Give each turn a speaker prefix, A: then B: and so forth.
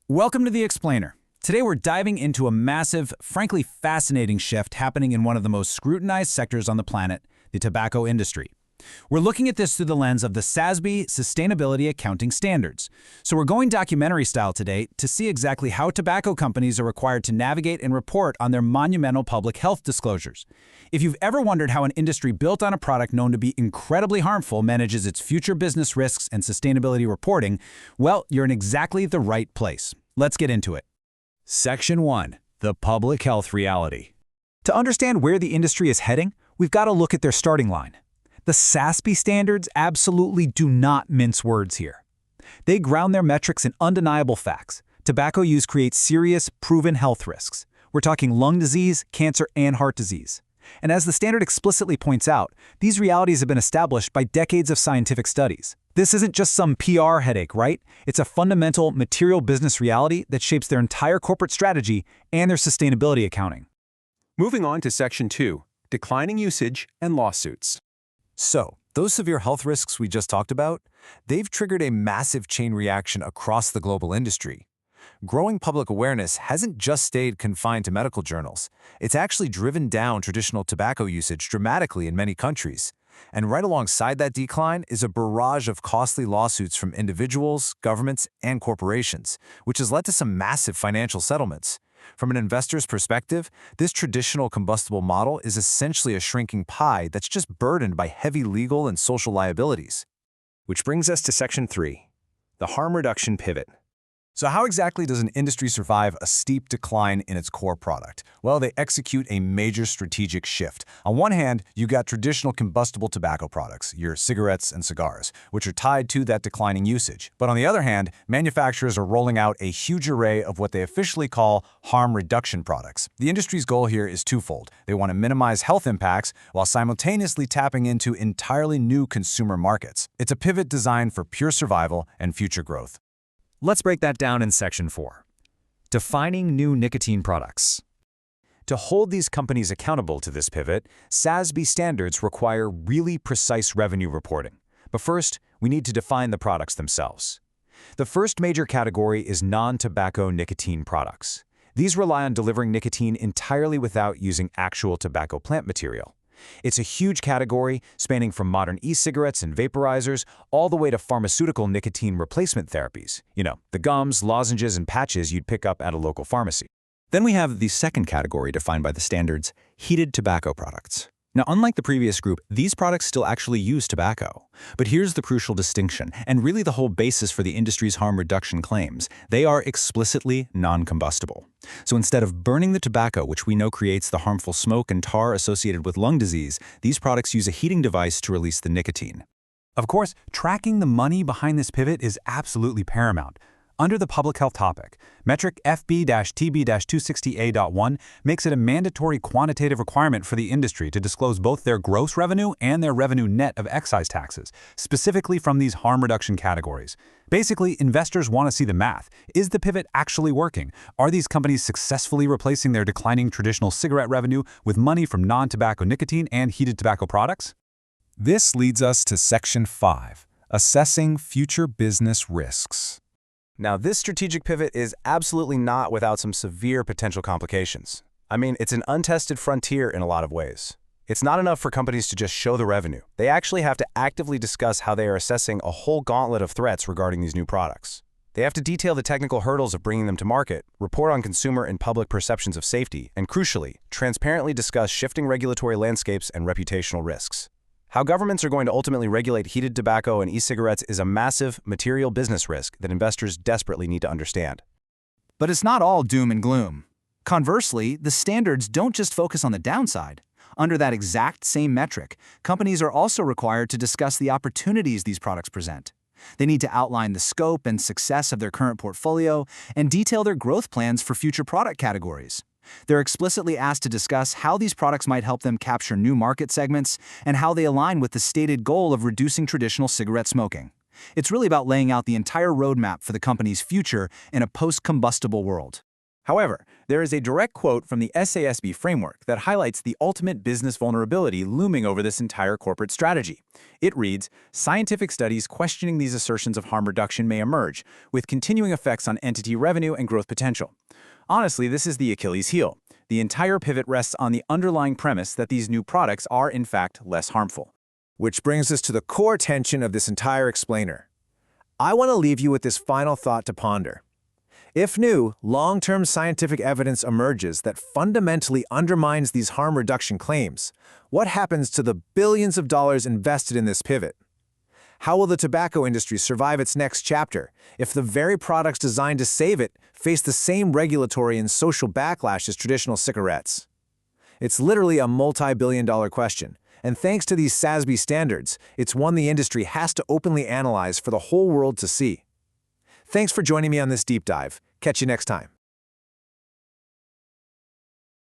A: Welcome to The Explainer. Today we're diving into a massive, frankly fascinating shift happening in one of the most scrutinized sectors on the planet, the tobacco industry. We're looking at this through the lens of the SASB Sustainability Accounting Standards. So we're going documentary style today to see exactly how tobacco companies are required to navigate and report on their monumental public health disclosures. If you've ever wondered how an industry built on a product known to be incredibly harmful manages its future business risks and sustainability reporting, well, you're in exactly the right place. Let's get into it. Section 1. The Public Health Reality. To understand where the industry is heading, we've got to look at their starting line. The SASB standards absolutely do not mince words here. They ground their metrics in undeniable facts. Tobacco use creates serious, proven health risks. We're talking lung disease, cancer, and heart disease. And as the standard explicitly points out, these realities have been established by decades of scientific studies. This isn't just some PR headache, right? It's a fundamental, material business reality that shapes their entire corporate strategy and their sustainability accounting.
B: Moving on to Section 2, Declining Usage and Lawsuits.
C: So, those severe health risks we just talked about, they've triggered a massive chain reaction across the global industry. Growing public awareness hasn't just stayed confined to medical journals. It's actually driven down traditional tobacco usage dramatically in many countries. And right alongside that decline is a barrage of costly lawsuits from individuals, governments, and corporations, which has led to some massive financial settlements. From an investor's perspective, this traditional combustible model is essentially a shrinking pie that's just burdened by heavy legal and social liabilities.
B: Which brings us to Section 3, the Harm Reduction Pivot.
C: So how exactly does an industry survive a steep decline in its core product? Well, they execute a major strategic shift. On one hand, you got traditional combustible tobacco products, your cigarettes and cigars, which are tied to that declining usage. But on the other hand, manufacturers are rolling out a huge array of what they officially call harm reduction products. The industry's goal here is twofold. They want to minimize health impacts while simultaneously tapping into entirely new consumer markets. It's a pivot designed for pure survival and future growth.
A: Let's break that down in Section 4. Defining new nicotine products. To hold these companies accountable to this pivot, SASB standards require really precise revenue reporting. But first, we need to define the products themselves. The first major category is non-tobacco nicotine products. These rely on delivering nicotine entirely without using actual tobacco plant material. It's a huge category spanning from modern e-cigarettes and vaporizers all the way to pharmaceutical nicotine replacement therapies. You know, the gums, lozenges, and patches you'd pick up at a local pharmacy. Then we have the second category defined by the standards, heated tobacco products. Now, unlike the previous group, these products still actually use tobacco. But here's the crucial distinction, and really the whole basis for the industry's harm reduction claims. They are explicitly non-combustible. So instead of burning the tobacco, which we know creates the harmful smoke and tar associated with lung disease, these products use a heating device to release the nicotine. Of course, tracking the money behind this pivot is absolutely paramount. Under the public health topic, metric FB-TB-260A.1 makes it a mandatory quantitative requirement for the industry to disclose both their gross revenue and their revenue net of excise taxes, specifically from these harm reduction categories. Basically, investors want to see the math. Is the pivot actually working? Are these companies successfully replacing their declining traditional cigarette revenue with money from non-tobacco nicotine and heated tobacco products?
C: This leads us to Section 5, Assessing Future Business Risks.
B: Now, this strategic pivot is absolutely not without some severe potential complications. I mean, it's an untested frontier in a lot of ways. It's not enough for companies to just show the revenue. They actually have to actively discuss how they are assessing a whole gauntlet of threats regarding these new products. They have to detail the technical hurdles of bringing them to market, report on consumer and public perceptions of safety, and crucially, transparently discuss shifting regulatory landscapes and reputational risks. How governments are going to ultimately regulate heated tobacco and e-cigarettes is a massive, material business risk that investors desperately need to understand.
D: But it's not all doom and gloom. Conversely, the standards don't just focus on the downside. Under that exact same metric, companies are also required to discuss the opportunities these products present. They need to outline the scope and success of their current portfolio and detail their growth plans for future product categories. They're explicitly asked to discuss how these products might help them capture new market segments and how they align with the stated goal of reducing traditional cigarette smoking. It's really about laying out the entire roadmap for the company's future in a post-combustible world.
B: However, there is a direct quote from the SASB framework that highlights the ultimate business vulnerability looming over this entire corporate strategy. It reads, "Scientific studies questioning these assertions of harm reduction may emerge, with continuing effects on entity revenue and growth potential." Honestly, this is the Achilles heel. The entire pivot rests on the underlying premise that these new products are, in fact, less harmful.
C: Which brings us to the core tension of this entire explainer. I want to leave you with this final thought to ponder. If new, long-term scientific evidence emerges that fundamentally undermines these harm reduction claims, what happens to the billions of dollars invested in this pivot? How will the tobacco industry survive its next chapter if the very products designed to save it face the same regulatory and social backlash as traditional cigarettes? It's literally a multi-billion-dollar question, and thanks to these SASB standards, it's one the industry has to openly analyze for the whole world to see. Thanks for joining me on this deep dive. Catch you next time.